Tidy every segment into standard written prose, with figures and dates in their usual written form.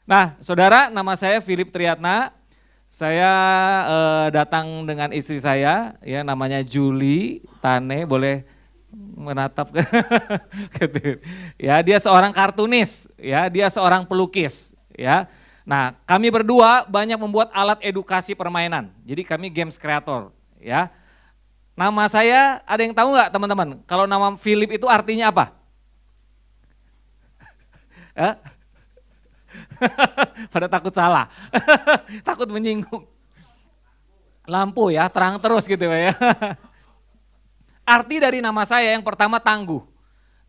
Nah, saudara, nama saya Philip Triatna. Saya datang dengan istri saya, ya namanya Julie Tane, boleh menatap ke ya, dia seorang kartunis, ya, dia seorang pelukis, ya. Nah, kami berdua banyak membuat alat edukasi permainan. Jadi kami games creator, ya. Nama saya, ada yang tahu nggak teman-teman? Kalau nama Philip itu artinya apa? Pada takut salah, takut menyinggung. Lampu ya, terang terus gitu ya. Arti dari nama saya yang pertama tangguh.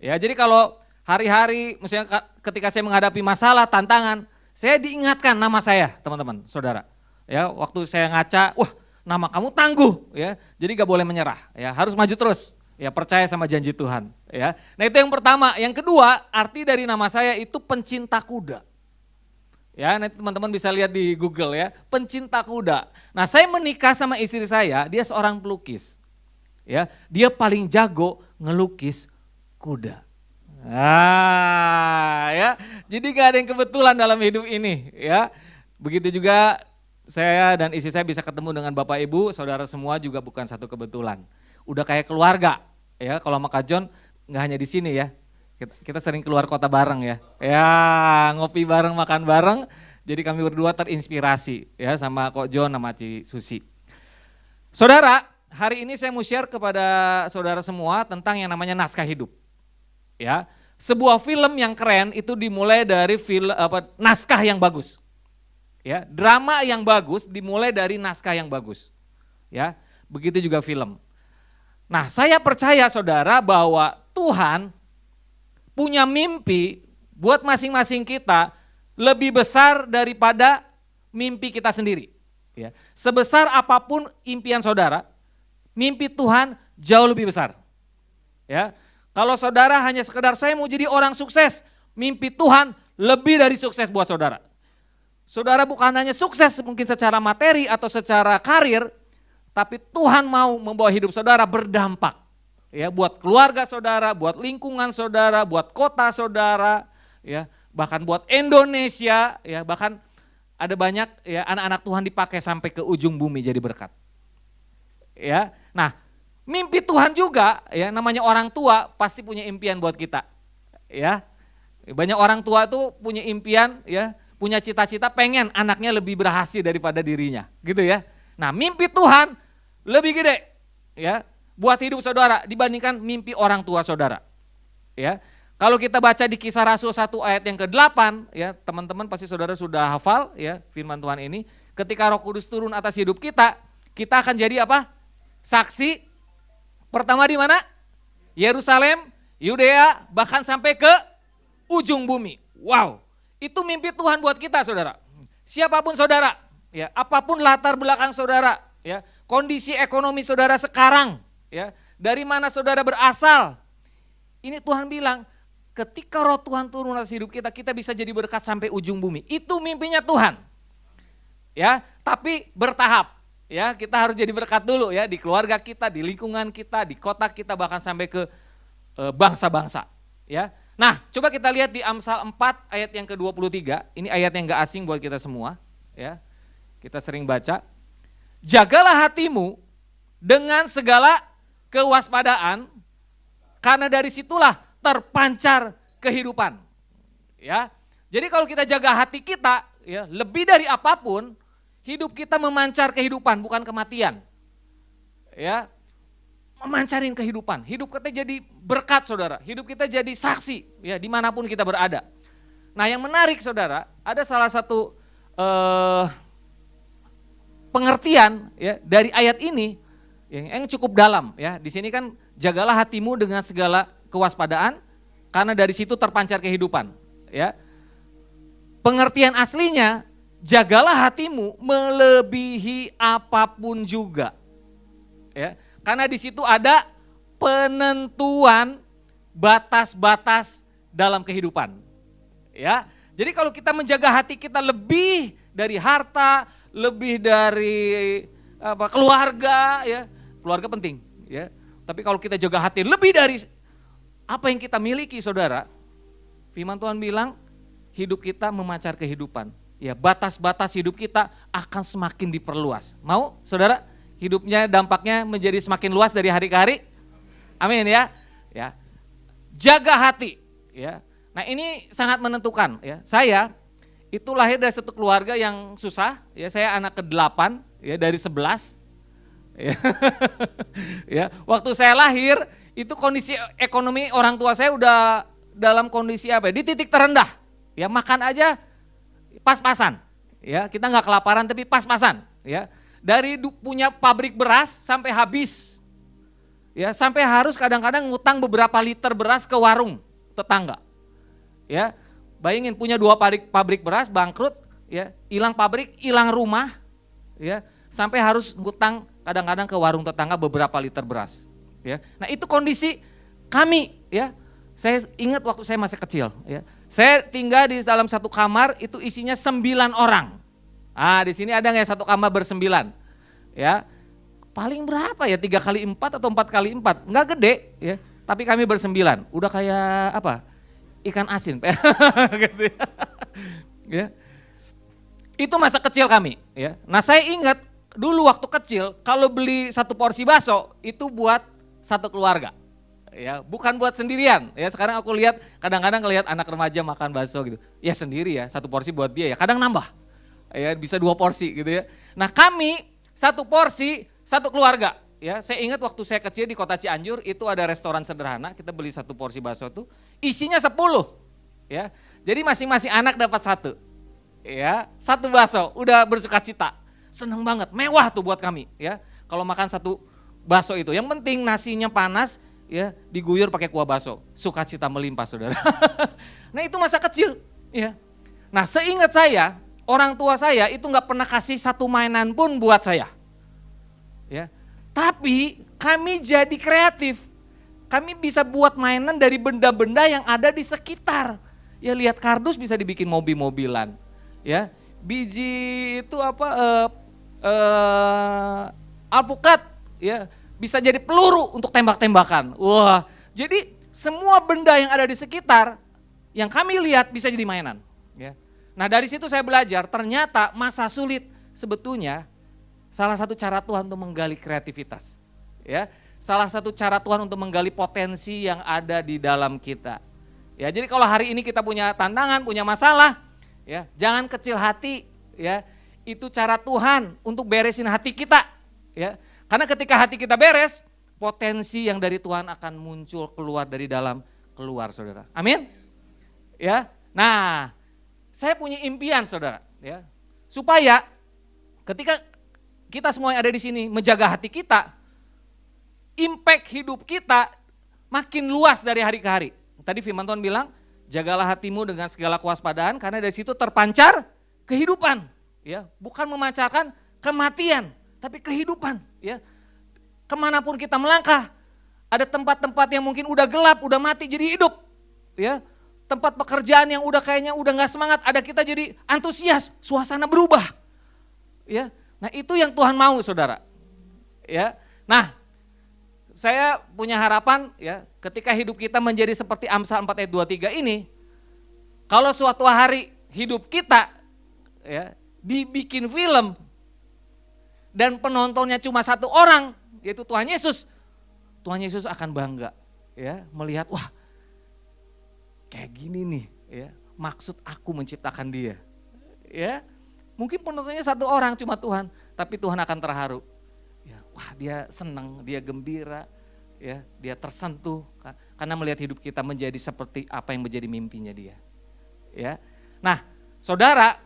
Ya, jadi kalau hari-hari misalnya ketika saya menghadapi masalah, tantangan, saya diingatkan nama saya, teman-teman, saudara. Ya, waktu saya ngaca, wah, nama kamu tangguh, ya. Jadi gak boleh menyerah, ya, harus maju terus. Ya, percaya sama janji Tuhan, ya. Nah, itu yang pertama. Yang kedua, arti dari nama saya itu pencinta kuda. Ya, nanti teman-teman bisa lihat di Google ya, pencinta kuda. Nah, saya menikah sama istri saya, dia seorang pelukis. Ya, dia paling jago ngelukis kuda. Ah, ya. Jadi gak ada yang kebetulan dalam hidup ini, ya. Begitu juga saya dan istri saya bisa ketemu dengan Bapak Ibu, saudara semua juga bukan satu kebetulan. Udah kayak keluarga, ya. Kalau sama Kak John nggak hanya di sini ya. Kita sering keluar kota bareng ya. Ya, ngopi bareng, makan bareng. Jadi kami berdua terinspirasi ya sama Kak John sama Ci Susi. Saudara, hari ini saya mau share kepada saudara semua tentang yang namanya naskah hidup. Ya, sebuah film yang keren itu dimulai dari naskah yang bagus. Ya, drama yang bagus dimulai dari naskah yang bagus. Ya, begitu juga film. Nah, saya percaya saudara bahwa Tuhan punya mimpi buat masing-masing kita lebih besar daripada mimpi kita sendiri. Ya, sebesar apapun impian saudara, mimpi Tuhan jauh lebih besar. Ya, kalau saudara hanya sekedar saya mau jadi orang sukses, mimpi Tuhan lebih dari sukses buat saudara. Saudara bukan hanya sukses mungkin secara materi atau secara karir, tapi Tuhan mau membawa hidup saudara berdampak. Ya, buat keluarga saudara, buat lingkungan saudara, buat kota saudara, ya, bahkan buat Indonesia, ya, bahkan ada banyak ya anak-anak Tuhan dipakai sampai ke ujung bumi jadi berkat. Ya. Nah, mimpi Tuhan juga ya, namanya orang tua pasti punya impian buat kita. Ya. Banyak orang tua tuh punya impian ya, punya cita-cita pengen anaknya lebih berhasil daripada dirinya, gitu ya. Nah, mimpi Tuhan lebih gede ya buat hidup saudara dibandingkan mimpi orang tua saudara. Ya. Kalau kita baca di Kisah Rasul 1 ayat yang ke-8 ya, teman-teman pasti saudara sudah hafal ya firman Tuhan ini. Ketika Roh Kudus turun atas hidup kita, kita akan jadi apa? Saksi pertama di mana? Yerusalem, Yudea, bahkan sampai ke ujung bumi. Wow, itu mimpi Tuhan buat kita saudara. Siapapun saudara, ya, apapun latar belakang saudara, ya, kondisi ekonomi saudara sekarang, ya, dari mana saudara berasal. Ini Tuhan bilang, ketika Roh Tuhan turun atas hidup kita, kita bisa jadi berkat sampai ujung bumi. Itu mimpinya Tuhan. Ya, tapi bertahap. Ya, kita harus jadi berkat dulu ya di keluarga kita, di lingkungan kita, di kota kita, bahkan sampai ke bangsa-bangsa. Ya. Nah, coba kita lihat di Amsal 4 ayat yang ke-23. Ini ayat yang gak asing buat kita semua. Ya, kita sering baca. Jagalah hatimu dengan segala kewaspadaan, karena dari situlah terpancar kehidupan. Ya. Jadi kalau kita jaga hati kita, ya, lebih dari apapun, hidup kita memancar kehidupan, bukan kematian. Ya. Memancarin kehidupan. Hidup kita jadi berkat, saudara. Hidup kita jadi saksi, ya, dimanapun kita berada. Nah, yang menarik, saudara, ada salah satu pengertian ya dari ayat ini yang cukup dalam. Ya. Di sini kan jagalah hatimu dengan segala kewaspadaan, karena dari situ terpancar kehidupan. Ya, pengertian aslinya, jagalah hatimu melebihi apapun juga. Ya, karena di situ ada penentuan batas-batas dalam kehidupan. Ya, jadi kalau kita menjaga hati kita lebih dari harta, lebih dari keluarga, ya, keluarga penting. Ya, tapi kalau kita jaga hati lebih dari apa yang kita miliki, saudara, firman Tuhan bilang hidup kita memancar kehidupan. Ya, batas-batas hidup kita akan semakin diperluas. Mau saudara hidupnya dampaknya menjadi semakin luas dari hari ke hari? Amin ya. Ya. Jaga hati ya. Nah, ini sangat menentukan ya. Saya itu lahir dari satu keluarga yang susah ya. Saya anak ke-8 ya dari 11. Ya. Ya, waktu saya lahir itu kondisi ekonomi orang tua saya udah dalam kondisi apa ya? Di titik terendah. Ya, makan aja pas-pasan. Ya, kita nggak kelaparan tapi pas-pasan, ya. Dari punya pabrik beras sampai habis. Ya, sampai harus kadang-kadang ngutang beberapa liter beras ke warung tetangga. Ya. Bayangin punya 2 pabrik beras bangkrut, ya, hilang pabrik, hilang rumah, ya, sampai harus ngutang kadang-kadang ke warung tetangga beberapa liter beras, ya. Nah, itu kondisi kami, ya. Saya ingat waktu saya masih kecil, ya. Saya tinggal di dalam satu kamar itu isinya 9 orang. Ah, di sini ada nggak satu kamar ber-9? Ya. Paling berapa ya? 3 kali 4 atau 4 kali 4? Enggak gede, ya. Tapi kami ber-9. Udah kayak apa? Ikan asin. Gitu ya. Ya. Itu masa kecil kami, ya. Nah, saya ingat dulu waktu kecil kalau beli 1 porsi bakso itu buat satu keluarga. Ya, bukan buat sendirian. Ya, sekarang aku lihat kadang-kadang ngelihat anak remaja makan bakso gitu. Ya sendiri ya, 1 porsi buat dia ya. Kadang nambah. Ya, bisa 2 porsi gitu ya. Nah, kami 1 porsi 1 keluarga. Ya, saya ingat waktu saya kecil di kota Cianjur itu ada restoran sederhana, kita beli 1 porsi bakso itu isinya 10. Ya. Jadi masing-masing anak dapat 1. Ya, 1 bakso, udah bersukacita. Seneng banget, mewah tuh buat kami, ya. Kalau makan 1 bakso itu, yang penting nasinya panas, ya, diguyur pakai kuah bakso. Sukacita melimpah, Saudara. Nah, itu masa kecil, ya. Nah, seingat saya, orang tua saya itu nggak pernah kasih 1 mainan pun buat saya. Ya. Tapi kami jadi kreatif. Kami bisa buat mainan dari benda-benda yang ada di sekitar. Ya, lihat kardus bisa dibikin mobil-mobilan. Ya, biji itu apa alpukat, ya, bisa jadi peluru untuk tembak-tembakan. Wah, jadi semua benda yang ada di sekitar yang kami lihat bisa jadi mainan. Ya. Nah, dari situ saya belajar ternyata masa sulit sebetulnya salah satu cara Tuhan untuk menggali kreativitas. Ya, salah satu cara Tuhan untuk menggali potensi yang ada di dalam kita. Ya, jadi kalau hari ini kita punya tantangan, punya masalah, ya, jangan kecil hati, ya. Itu cara Tuhan untuk beresin hati kita, ya. Karena ketika hati kita beres, potensi yang dari Tuhan akan muncul keluar dari dalam, keluar, Saudara. Amin. Ya. Nah, saya punya impian, Saudara, ya. Supaya ketika kita semua yang ada di sini menjaga hati kita, impact hidup kita makin luas dari hari ke hari. Tadi firman Tuhan bilang, jagalah hatimu dengan segala kewaspadaan karena dari situ terpancar kehidupan. Ya, bukan memancarkan kematian, tapi kehidupan. Ya, kemanapun kita melangkah, ada tempat-tempat yang mungkin udah gelap, udah mati jadi hidup. Ya, tempat pekerjaan yang udah kayaknya udah nggak semangat, ada kita jadi antusias, suasana berubah. Ya, nah itu yang Tuhan mau, Saudara. Ya, nah saya punya harapan ya, ketika hidup kita menjadi seperti Amsal 4 ayat 23 ini, kalau suatu hari hidup kita ya dibikin film dan penontonnya cuma 1 orang, yaitu Tuhan Yesus akan bangga ya melihat, wah kayak gini nih ya maksud aku menciptakan dia. Ya, mungkin penontonnya 1 orang cuma Tuhan, tapi Tuhan akan terharu. Ya, wah dia senang, dia gembira, ya, dia tersentuh karena melihat hidup kita menjadi seperti apa yang menjadi mimpinya dia. Ya, nah, Saudara,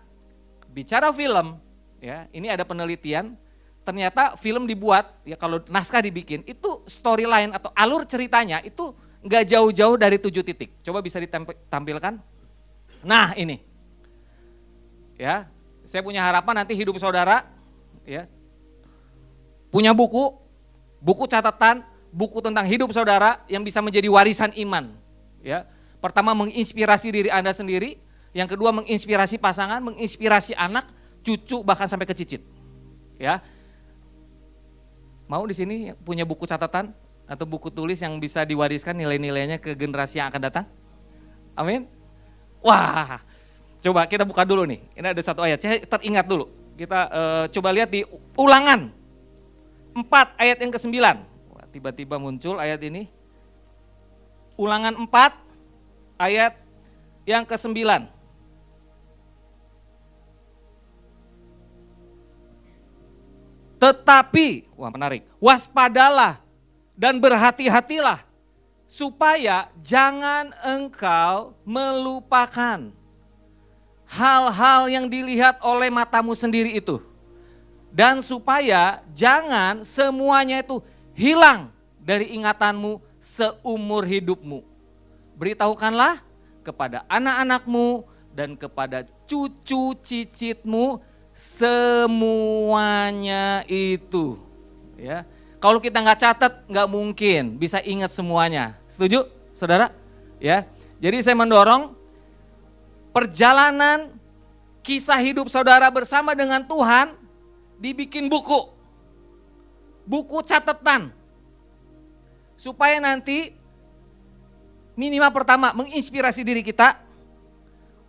bicara film, ya, ini ada penelitian, ternyata film dibuat, ya kalau naskah dibikin, itu storyline atau alur ceritanya itu nggak jauh-jauh dari 7 titik. Coba bisa ditampilkan. Nah ini, ya, saya punya harapan nanti hidup Saudara, ya, punya buku catatan, buku tentang hidup Saudara yang bisa menjadi warisan iman. Ya, pertama menginspirasi diri Anda sendiri, yang kedua menginspirasi pasangan, menginspirasi anak, cucu bahkan sampai ke cicit. Ya, mau di sini punya buku catatan atau buku tulis yang bisa diwariskan nilai-nilainya ke generasi yang akan datang? Amin. Wah, Coba kita buka dulu nih, ini ada satu ayat, saya teringat dulu. Kita coba lihat di Ulangan 4 ayat yang ke-9. Wah, tiba-tiba muncul ayat ini. Ulangan 4 ayat yang ke-9. Tetapi, wah menarik, waspadalah dan berhati-hatilah supaya jangan engkau melupakan hal-hal yang dilihat oleh matamu sendiri itu. Dan supaya jangan semuanya itu hilang dari ingatanmu seumur hidupmu. Beritahukanlah kepada anak-anakmu dan kepada cucu cicitmu semuanya itu. Ya, kalau kita nggak catat nggak mungkin bisa ingat semuanya. Setuju, saudara? Ya, jadi saya mendorong perjalanan kisah hidup saudara bersama dengan Tuhan dibikin buku catatan, supaya nanti minimal pertama menginspirasi diri kita,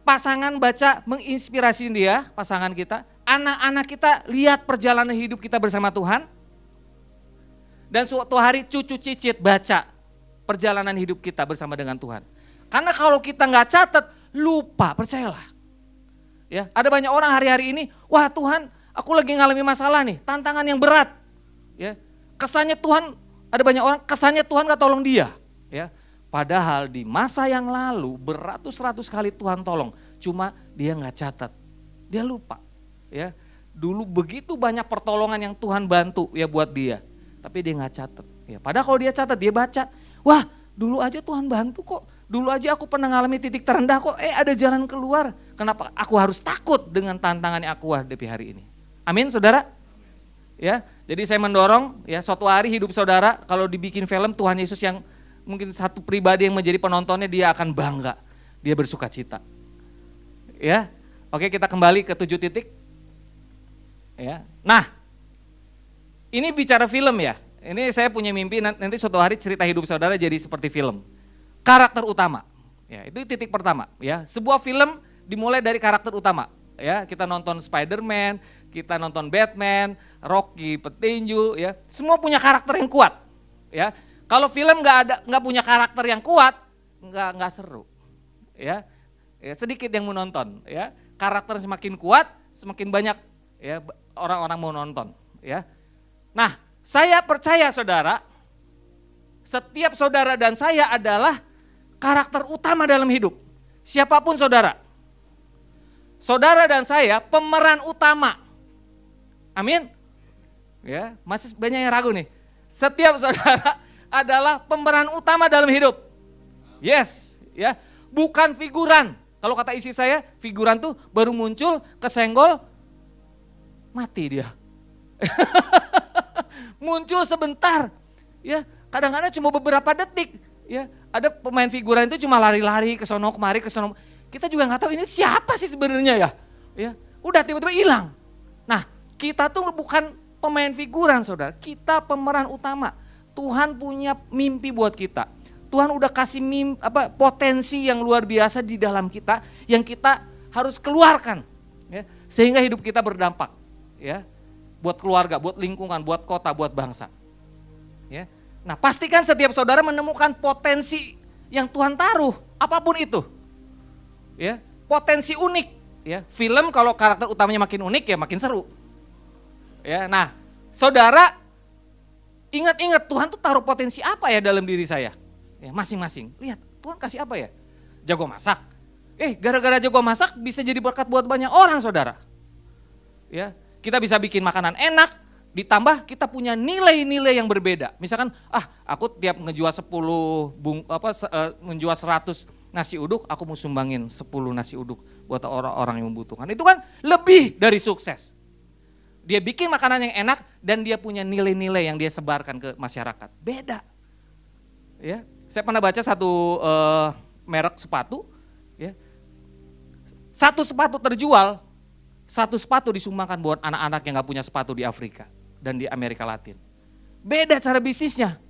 pasangan baca menginspirasi dia, pasangan kita, anak-anak kita lihat perjalanan hidup kita bersama Tuhan, dan suatu hari cucu cicit baca perjalanan hidup kita bersama dengan Tuhan. Karena kalau kita nggak catat, lupa, percayalah. Ya, ada banyak orang hari-hari ini, wah Tuhan, aku lagi ngalami masalah nih, tantangan yang berat. Ya, kesannya Tuhan, ada banyak orang kesannya Tuhan nggak tolong dia. Ya, padahal di masa yang lalu beratus-ratus kali Tuhan tolong, cuma dia nggak catat, dia lupa. Ya, dulu begitu banyak pertolongan yang Tuhan bantu ya buat dia, tapi dia nggak catat. Ya, padahal kalau dia catat, dia baca, wah dulu aja Tuhan bantu kok, dulu aja aku pernah ngalami titik terendah kok, ada jalan keluar. Kenapa aku harus takut dengan tantangan yang aku hadapi hari ini? Amin, saudara. Ya, jadi saya mendorong ya suatu hari hidup saudara kalau dibikin film Tuhan Yesus yang mungkin satu pribadi yang menjadi penontonnya, dia akan bangga, dia bersuka cita. Ya, oke, kita kembali ke 7 titik. Ya, nah, ini bicara film ya. Ini saya punya mimpi nanti suatu hari cerita hidup saudara jadi seperti film. Karakter utama, ya itu titik pertama. Ya, sebuah film dimulai dari karakter utama. Ya, kita nonton Spider-Man, kita nonton Batman, Rocky, petinju, ya semua punya karakter yang kuat. Ya, kalau film nggak punya karakter yang kuat, nggak seru. Ya, sedikit yang mau nonton. Ya, karakter semakin kuat, semakin banyak ya orang-orang mau nonton. Ya, nah saya percaya saudara, setiap saudara dan saya adalah karakter utama dalam hidup. Siapapun saudara. Saudara dan saya pemeran utama. Amin. Ya, masih banyak yang ragu nih. Setiap saudara adalah pemeran utama dalam hidup. Yes, ya. Bukan figuran. Kalau kata isi saya, figuran tuh baru muncul, kesenggol, mati dia. Muncul sebentar. Ya, kadang-kadang cuma beberapa detik. Ya, ada pemain figuran itu cuma lari-lari ke sono kemari ke sono. Kita juga nggak tahu ini siapa sih sebenarnya ya. Ya, udah tiba-tiba hilang. Nah, kita tuh bukan pemain figuran saudara, kita pemeran utama. Tuhan punya mimpi buat kita. Tuhan udah kasih potensi yang luar biasa di dalam kita yang kita harus keluarkan. Ya, sehingga hidup kita berdampak. Ya, buat keluarga, buat lingkungan, buat kota, buat bangsa. Ya. Nah, pastikan setiap saudara menemukan potensi yang Tuhan taruh, apapun itu. Ya, potensi unik. Ya, film kalau karakter utamanya makin unik ya makin seru. Ya, nah, saudara ingat-ingat Tuhan tuh taruh potensi apa ya dalam diri saya? Ya, masing-masing. Lihat, Tuhan kasih apa ya? Jago masak. Gara-gara jago masak bisa jadi berkat buat banyak orang, saudara. Ya, kita bisa bikin makanan enak, ditambah kita punya nilai-nilai yang berbeda. Misalkan, aku tiap ngejual 100 nasi uduk, aku mau sumbangin 10 nasi uduk buat orang-orang yang membutuhkan. Itu kan lebih dari sukses. Dia bikin makanan yang enak dan dia punya nilai-nilai yang dia sebarkan ke masyarakat. Beda. Ya, saya pernah baca satu merek sepatu, ya. Satu sepatu terjual, satu sepatu disumbangkan buat anak-anak yang nggak punya sepatu di Afrika dan di Amerika Latin. Beda cara bisnisnya.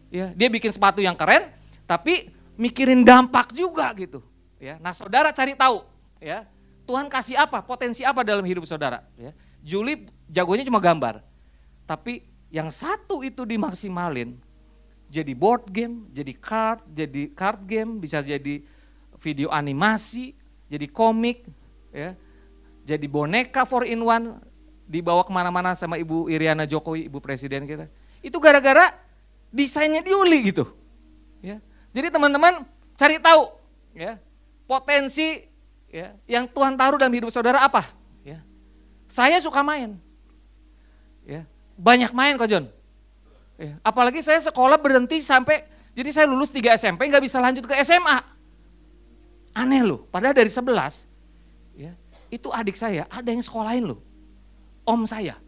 Ya, dia bikin sepatu yang keren, tapi mikirin dampak juga gitu. Ya, nah saudara cari tahu, ya Tuhan kasih apa, potensi apa dalam hidup saudara. Ya. Julie jagonya cuma gambar, tapi yang satu itu dimaksimalin, jadi board game, jadi card game, bisa jadi video animasi, jadi komik, ya, jadi boneka 4-in-1, dibawa kemana-mana sama Ibu Iriana Jokowi, Ibu Presiden kita. Itu gara-gara desainnya Julie gitu. Ya. Jadi teman-teman cari tahu, ya, potensi, ya, yang Tuhan taruh dalam hidup saudara apa. Ya. Saya suka main, ya, banyak main kok John. Ya. Apalagi saya sekolah berhenti sampai, jadi saya lulus 3 SMP nggak bisa lanjut ke SMA. Aneh loh, padahal dari 11, ya, itu adik saya ada yang sekolahin loh. Om saya,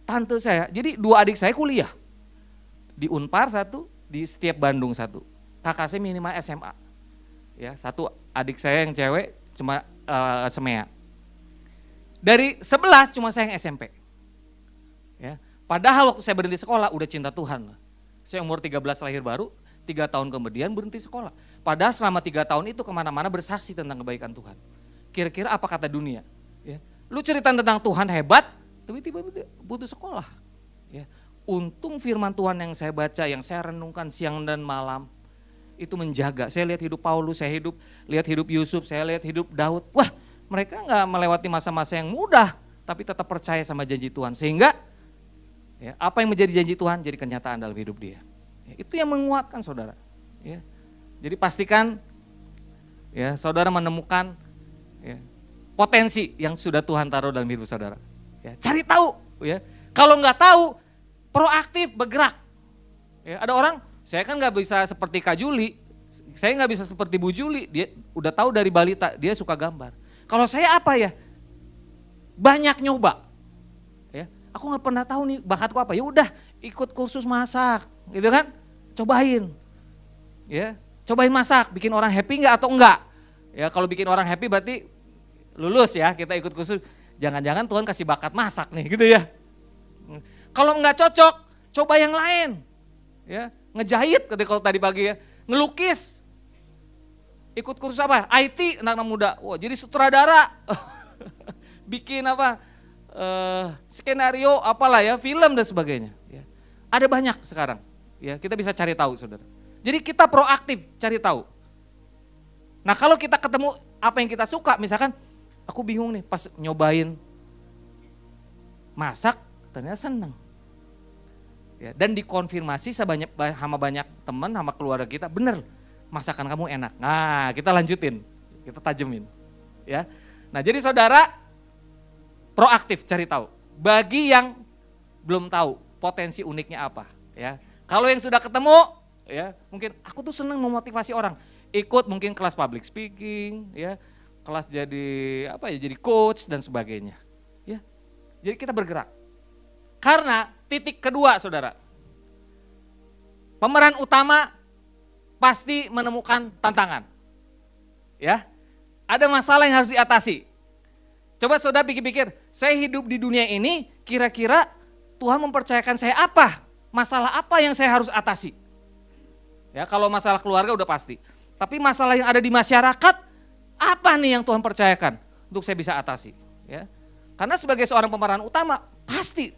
tante saya, jadi 2 adik saya kuliah. Di Unpar 1, di Setiap Bandung 1. Kakak saya minimal SMA. Ya, 1 adik saya yang cewek cuma SEMEA. Dari 11 cuma saya yang SMP. Ya, padahal waktu saya berhenti sekolah udah cinta Tuhan. Saya umur 13 lahir baru, 3 tahun kemudian berhenti sekolah. Padahal selama 3 tahun itu kemana-mana bersaksi tentang kebaikan Tuhan. Kira-kira apa kata dunia? Ya, lu cerita tentang Tuhan hebat, tapi tiba-tiba butuh sekolah. Ya, untung firman Tuhan yang saya baca, yang saya renungkan siang dan malam, itu menjaga. Saya lihat hidup Paulus, saya lihat hidup Yusuf, saya lihat hidup Daud. Wah, mereka nggak melewati masa-masa yang mudah, tapi tetap percaya sama janji Tuhan. Sehingga ya, apa yang menjadi janji Tuhan jadi kenyataan dalam hidup dia. Ya, itu yang menguatkan saudara. Ya, jadi pastikan ya saudara menemukan ya, potensi yang sudah Tuhan taruh dalam hidup saudara. Ya, cari tahu. Ya, kalau nggak tahu, proaktif bergerak. Ya, ada orang, saya kan nggak bisa seperti Kak Juli, saya nggak bisa seperti Bu Juli, dia udah tahu dari balita, dia suka gambar. Kalau saya apa ya, banyak nyoba, ya, aku nggak pernah tahu nih bakatku apa, ya udah ikut kursus masak, gitu kan, cobain, ya, cobain masak, bikin orang happy nggak atau enggak, ya kalau bikin orang happy berarti lulus ya, kita ikut kursus, jangan-jangan Tuhan kasih bakat masak nih, gitu ya. Kalau nggak cocok, coba yang lain, ya. Ngejahit ketika tadi pagi ya, ngelukis, ikut kursus apa? IT anak-anak muda, wah jadi sutradara, bikin apa, skenario apalah ya, film dan sebagainya. Ya. Ada banyak sekarang, ya kita bisa cari tahu saudara. Jadi kita proaktif cari tahu. Nah kalau kita ketemu apa yang kita suka, misalkan aku bingung nih pas nyobain masak, ternyata seneng. Ya, dan dikonfirmasi sama banyak teman, sama keluarga kita, bener masakan kamu enak. Nah kita lanjutin, kita tajemin. Ya. Nah jadi saudara proaktif cari tahu. Bagi yang belum tahu potensi uniknya apa. Ya. Kalau yang sudah ketemu, ya mungkin aku tuh seneng memotivasi orang. Ikut mungkin kelas public speaking, ya, kelas jadi apa ya, jadi coach dan sebagainya. Ya. Jadi kita bergerak. Karena titik kedua saudara, pemeran utama pasti menemukan tantangan. Ya, ada masalah yang harus diatasi. Coba saudara pikir-pikir, saya hidup di dunia ini, kira-kira Tuhan mempercayakan saya apa? Masalah apa yang saya harus atasi? Ya, kalau masalah keluarga udah pasti. Tapi masalah yang ada di masyarakat, apa nih yang Tuhan percayakan untuk saya bisa atasi? Ya, karena sebagai seorang pemeran utama, pasti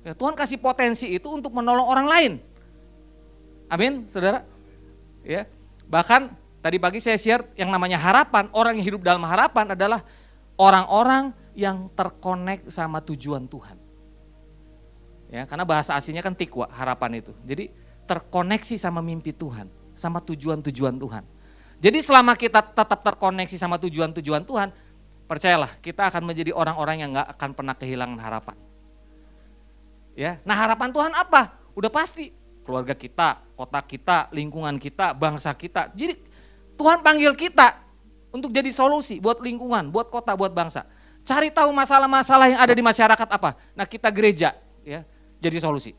ya, Tuhan kasih potensi itu untuk menolong orang lain. Amin, saudara. Ya, bahkan tadi pagi saya share yang namanya harapan. Orang yang hidup dalam harapan adalah orang-orang yang terkonek sama tujuan Tuhan. Ya, karena bahasa aslinya kan tikwa, harapan itu. Jadi terkoneksi sama mimpi Tuhan, sama tujuan-tujuan Tuhan. Jadi selama kita tetap terkoneksi sama tujuan-tujuan Tuhan, percayalah kita akan menjadi orang-orang yang gak akan pernah kehilangan harapan. Ya, nah harapan Tuhan apa? Udah pasti keluarga kita, kota kita, lingkungan kita, bangsa kita. Jadi Tuhan panggil kita untuk jadi solusi buat lingkungan, buat kota, buat bangsa. Cari tahu masalah-masalah yang ada di masyarakat apa. Nah kita gereja ya jadi solusi.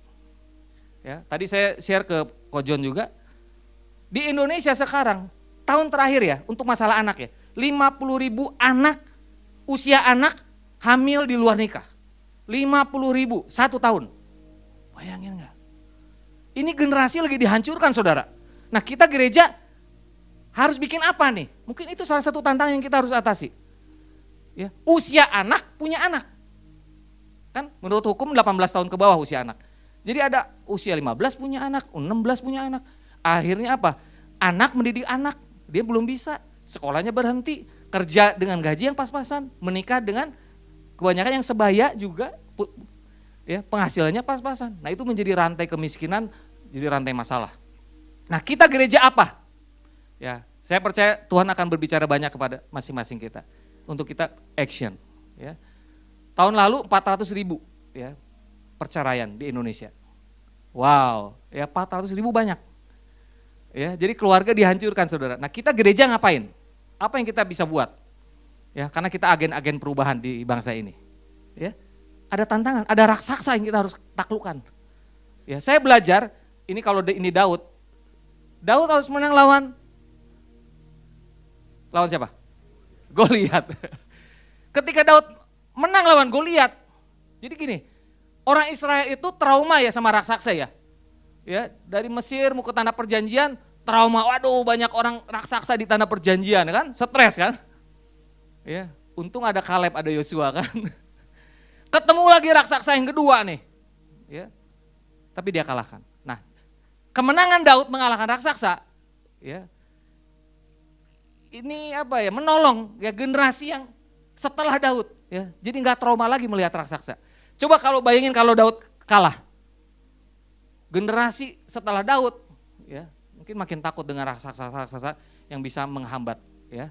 Ya, tadi saya share ke Kojon juga. Di Indonesia sekarang tahun terakhir ya untuk masalah anak ya, 50.000 anak usia anak hamil di luar nikah. 50.000 1 tahun. Bayangin gak? Ini generasi lagi dihancurkan saudara. Nah kita gereja harus bikin apa nih? Mungkin itu salah satu tantangan yang kita harus atasi. Ya, usia anak punya anak. Kan menurut hukum 18 tahun ke bawah usia anak. Jadi ada usia 15 punya anak, 16 punya anak. Akhirnya apa? Anak mendidik anak, dia belum bisa, sekolahnya berhenti, kerja dengan gaji yang pas-pasan, menikah dengan kebanyakan yang sebaya juga, ya penghasilannya pas-pasan. Nah itu menjadi rantai kemiskinan, jadi rantai masalah. Nah kita gereja apa? Ya, saya percaya Tuhan akan berbicara banyak kepada masing-masing kita untuk kita action. Ya, tahun lalu 400.000 ya perceraian di Indonesia. Wow, ya 400.000 banyak. Ya, jadi keluarga dihancurkan saudara. Nah kita gereja ngapain? Apa yang kita bisa buat? Ya, karena kita agen-agen perubahan di bangsa ini. Ya, ada tantangan, ada raksasa yang kita harus taklukkan. Ya, saya belajar ini kalau ini Daud harus menang lawan siapa? Goliat. Ketika Daud menang lawan Goliat, jadi gini, orang Israel itu trauma ya sama raksasa ya. Ya, dari Mesir mau ke tanah perjanjian, trauma, waduh banyak orang raksasa di tanah perjanjian kan, stres kan. Ya, untung ada Kaleb, ada Yosua kan. Ketemu lagi raksasa yang kedua nih. Ya. Tapi dia kalahkan. Nah, kemenangan Daud mengalahkan raksasa, ya. Ini apa ya, menolong ya generasi yang setelah Daud, ya. Jadi nggak trauma lagi melihat raksasa. Coba kalau bayangin kalau Daud kalah. Generasi setelah Daud, ya, mungkin makin takut dengan raksasa-raksasa yang bisa menghambat, ya,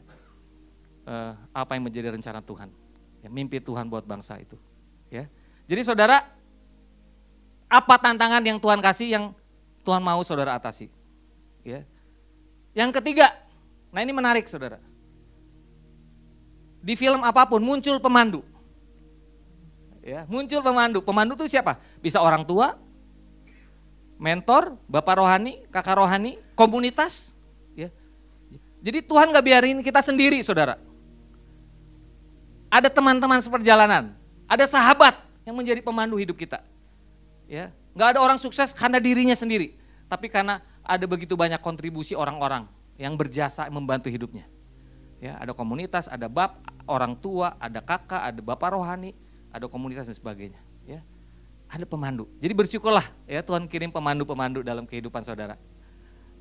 apa yang menjadi rencana Tuhan, ya, mimpi Tuhan buat bangsa itu, ya. Jadi saudara, apa tantangan yang Tuhan kasih yang Tuhan mau saudara atasi, ya. Yang ketiga, nah ini menarik saudara, di film apapun muncul pemandu, ya, muncul pemandu. Pemandu itu siapa? Bisa orang tua, mentor, bapak rohani, kakak rohani, komunitas. Ya. Jadi Tuhan gak biarin kita sendiri saudara. Ada teman-teman seperjalanan, ada sahabat yang menjadi pemandu hidup kita. Ya. Gak ada orang sukses karena dirinya sendiri, tapi karena ada begitu banyak kontribusi orang-orang yang berjasa membantu hidupnya. Ya, ada komunitas, ada orang tua, ada kakak, ada bapak rohani, ada komunitas dan sebagainya. Ya. Ada pemandu. Jadi bersyukurlah ya Tuhan kirim pemandu-pemandu dalam kehidupan saudara.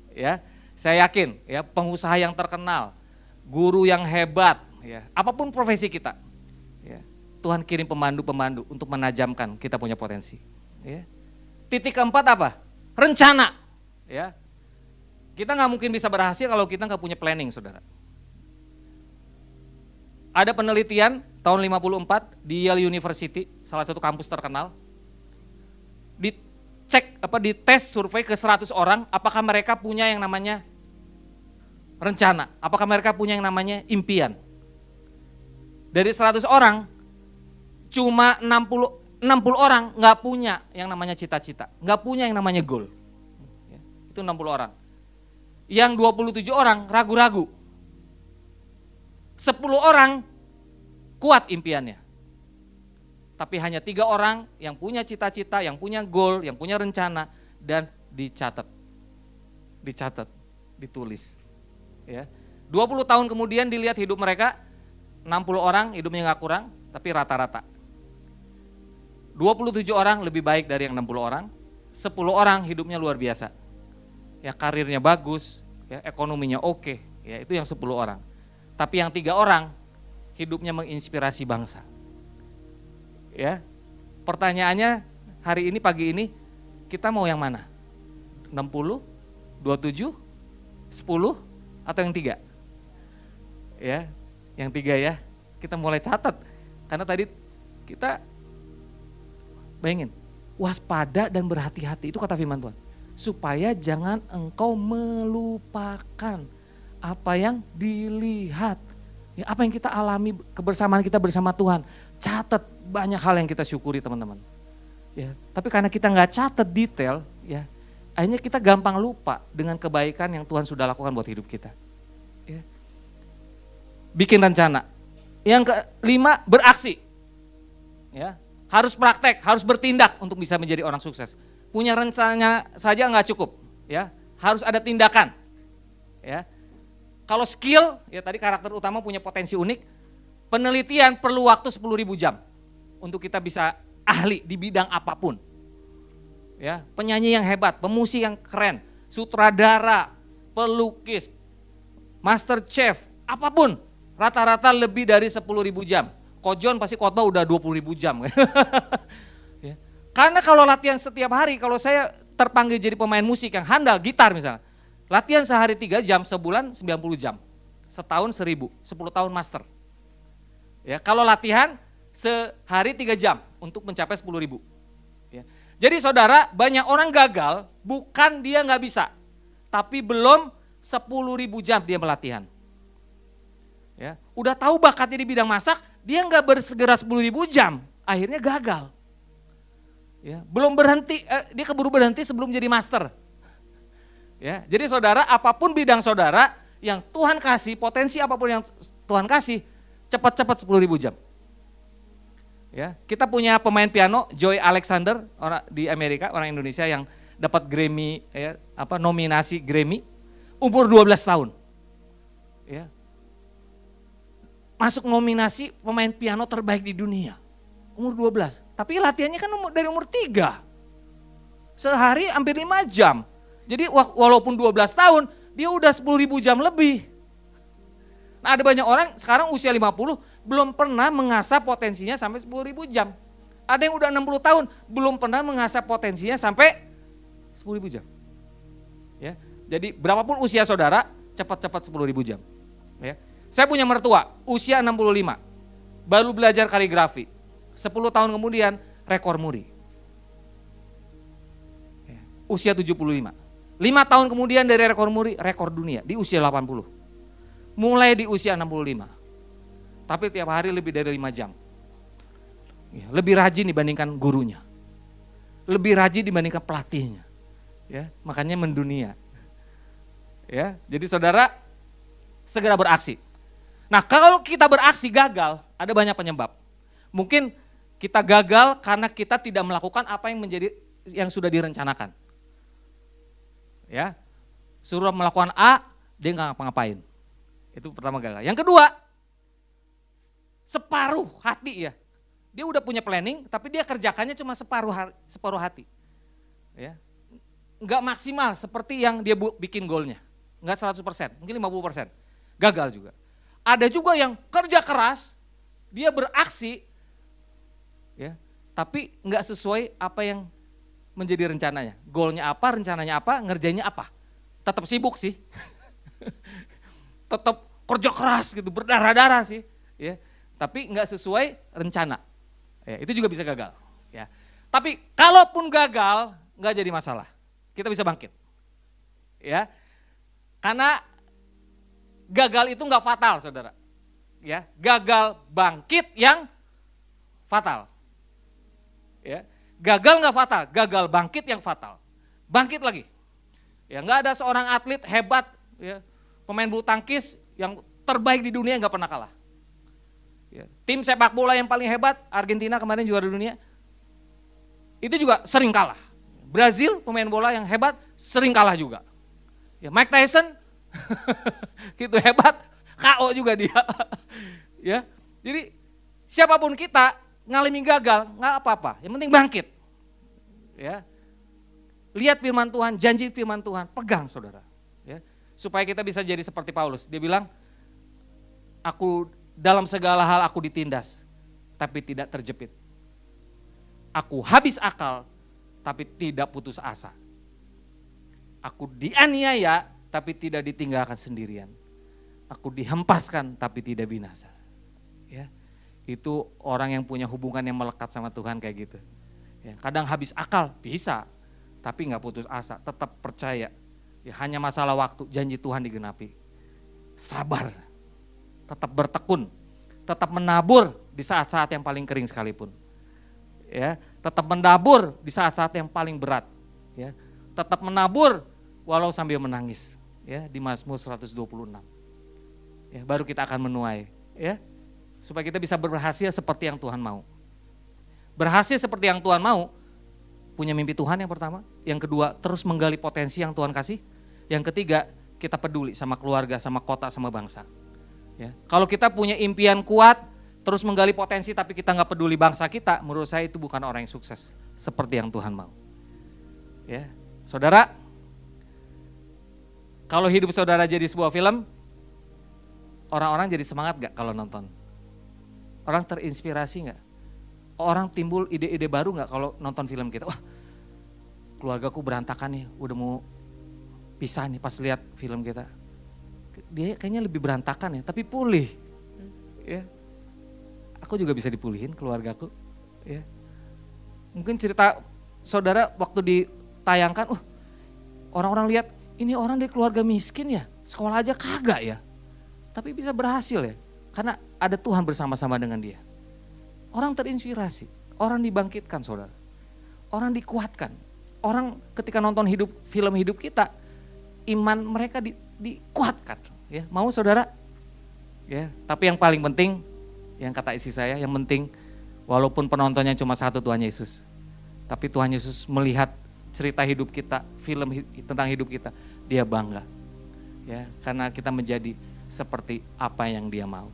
Ya, saya yakin ya pengusaha yang terkenal, guru yang hebat, ya apapun profesi kita, ya Tuhan kirim pemandu-pemandu untuk menajamkan kita punya potensi. Ya. Titik keempat apa? Rencana. Ya, kita nggak mungkin bisa berhasil kalau kita nggak punya planning, saudara. Ada penelitian tahun 54 di Yale University, salah satu kampus terkenal. Di tes survei ke 100 orang, apakah mereka punya yang namanya rencana, apakah mereka punya yang namanya impian. Dari 100 orang, cuma 60 orang nggak punya yang namanya cita-cita, nggak punya yang namanya goal. Itu 60 orang. Yang 27 orang ragu-ragu. 10 orang kuat impiannya. Tapi hanya 3 orang yang punya cita-cita, yang punya goal, yang punya rencana dan dicatat, ditulis. Ya. 20 tahun kemudian dilihat hidup mereka, 60 orang hidupnya nggak kurang, tapi rata-rata. 27 orang lebih baik dari yang 60 orang, 10 orang hidupnya luar biasa. Ya karirnya bagus, ya ekonominya oke, ya itu yang 10 orang. Tapi yang 3 orang hidupnya menginspirasi bangsa. Ya, pertanyaannya hari ini pagi ini kita mau yang mana? 60, 27, 10 atau yang 3? Ya, yang 3 ya. Kita mulai catat karena tadi kita bayangin waspada dan berhati-hati itu kata firman Tuhan. Supaya jangan engkau melupakan apa yang dilihat. Ya, apa yang kita alami kebersamaan kita bersama Tuhan. Catat banyak hal yang kita syukuri teman-teman. Ya, tapi karena kita nggak catat detail, ya, akhirnya kita gampang lupa dengan kebaikan yang Tuhan sudah lakukan buat hidup kita. Ya. Bikin rencana. Yang kelima, beraksi. Ya, harus praktek, harus bertindak untuk bisa menjadi orang sukses. Punya rencana saja nggak cukup, ya, harus ada tindakan. Ya. Kalau skill, ya tadi karakter utama punya potensi unik, Penelitian perlu waktu 10.000 jam untuk kita bisa ahli di bidang apapun. Ya, penyanyi yang hebat, pemusik yang keren, sutradara, pelukis, master chef, apapun, rata-rata lebih dari 10.000 jam. Kojon pasti khotbah udah 20.000 jam. Ya. Karena kalau latihan setiap hari, kalau saya terpanggil jadi pemain musik yang handal, gitar misalnya, latihan sehari 3 jam, sebulan 90 jam, setahun 1.000, 10 tahun master. Ya, kalau latihan sehari 3 jam untuk mencapai 10.000. Ya. Jadi saudara, banyak orang gagal bukan dia nggak bisa, tapi belum 10.000 jam dia melatihan. Ya, udah tahu bakatnya di bidang masak, dia nggak bersegera 10.000 jam, akhirnya gagal. Ya, belum berhenti, dia keburu berhenti sebelum jadi master. Ya, jadi saudara, apapun bidang saudara yang Tuhan kasih, potensi apapun yang Tuhan kasih, cepat-cepat 10.000 jam. Ya, kita punya pemain piano Joy Alexander, orang di Amerika, orang Indonesia yang dapat Grammy, ya, nominasi Grammy, umur 12 tahun. Ya, masuk nominasi pemain piano terbaik di dunia, umur 12. Tapi latihannya kan dari umur 3. Sehari hampir 5 jam. Jadi walaupun 12 tahun, dia udah 10.000 jam lebih. Nah, ada banyak orang sekarang usia 50 belum pernah mengasah potensinya sampai 10.000 jam. Ada yang udah 60 tahun belum pernah mengasah potensinya sampai 10.000 jam. Ya. Jadi berapapun usia saudara, cepat-cepat 10.000 jam. Ya. Saya punya mertua, usia 65, baru belajar kaligrafi. 10 tahun kemudian rekor muri. Ya. Usia 75. 5 tahun kemudian dari rekor muri, rekor dunia di usia 80. Mulai di usia 65. Tapi tiap hari lebih dari 5 jam. Ya, lebih rajin dibandingkan gurunya. Lebih rajin dibandingkan pelatihnya. Ya, makanya mendunia. Ya, jadi saudara segera beraksi. Nah, kalau kita beraksi gagal, ada banyak penyebab. Mungkin kita gagal karena kita tidak melakukan apa yang sudah direncanakan. Ya, suruh melakukan A, dia nggak ngapa-ngapain. Itu pertama gagal. Yang kedua, separuh hati ya. Dia udah punya planning, tapi dia kerjakannya cuma separuh hati. Ya, nggak maksimal seperti yang dia bikin goalnya. Nggak 100%, mungkin 50%. Gagal juga. Ada juga yang kerja keras, dia beraksi, ya, tapi nggak sesuai apa yang menjadi rencananya. Goalnya apa, rencananya apa, ngerjainnya apa. Tetap sibuk sih, tetap kerja keras gitu, berdarah-darah sih, ya, tapi nggak sesuai rencana. Ya, itu juga bisa gagal. Ya. Tapi kalaupun gagal, nggak jadi masalah, kita bisa bangkit. Ya, karena gagal itu nggak fatal, saudara. Ya, gagal bangkit yang fatal. Ya, gagal nggak fatal, gagal bangkit yang fatal. Bangkit lagi. Ya, nggak ada seorang atlet hebat, ya, pemain bulu tangkis yang terbaik di dunia nggak pernah kalah. Ya, tim sepak bola yang paling hebat, Argentina kemarin juara dunia, itu juga sering kalah. Brazil pemain bola yang hebat sering kalah juga. Ya, Mike Tyson gitu hebat, KO juga dia. Ya, jadi siapapun kita ngalamin gagal nggak apa-apa, yang penting bangkit. Ya, lihat firman Tuhan, janji firman Tuhan, pegang saudara. Ya, supaya kita bisa jadi seperti Paulus. Dia bilang, aku dalam segala hal aku ditindas, tapi tidak terjepit. Aku habis akal, tapi tidak putus asa. Aku dianiaya, tapi tidak ditinggalkan sendirian. Aku dihempaskan, tapi tidak binasa. Ya, itu orang yang punya hubungan yang melekat sama Tuhan kayak gitu. Ya, kadang habis akal, bisa, tapi nggak putus asa, tetap percaya. Ya, hanya masalah waktu, janji Tuhan digenapi. Sabar, tetap bertekun, tetap menabur di saat-saat yang paling kering sekalipun. Ya, tetap menabur di saat-saat yang paling berat. Ya, tetap menabur walau sambil menangis. Ya, di Mazmur 126. Ya, baru kita akan menuai. Ya, supaya kita bisa berhasil seperti yang Tuhan mau. Berhasil seperti yang Tuhan mau, punya mimpi Tuhan yang pertama. Yang kedua, terus menggali potensi yang Tuhan kasih. Yang ketiga, kita peduli sama keluarga, sama kota, sama bangsa. Ya, kalau kita punya impian kuat, terus menggali potensi tapi kita nggak peduli bangsa kita, menurut saya itu bukan orang yang sukses seperti yang Tuhan mau. Ya, saudara, kalau hidup saudara jadi sebuah film, orang-orang jadi semangat gak kalau nonton? Orang terinspirasi gak? Orang timbul ide-ide baru gak kalau nonton film kita? Wah, keluargaku berantakan nih, udah mau pisah nih pas lihat film kita. Dia kayaknya lebih berantakan ya, tapi pulih. Ya, aku juga bisa dipulihin keluargaku. Ya, mungkin cerita saudara waktu ditayangkan, orang-orang lihat ini orang dari keluarga miskin ya, sekolah aja kagak ya, tapi bisa berhasil ya, karena ada Tuhan bersama-sama dengan dia. Orang terinspirasi, orang dibangkitkan saudara, orang dikuatkan. Orang ketika nonton film hidup kita, iman mereka dikuatkan. Ya, mau saudara? Ya, tapi yang paling penting, yang kata isi saya, yang penting walaupun penontonnya cuma satu Tuhan Yesus, tapi Tuhan Yesus melihat cerita hidup kita, film tentang hidup kita, dia bangga. Ya, karena kita menjadi seperti apa yang dia mau.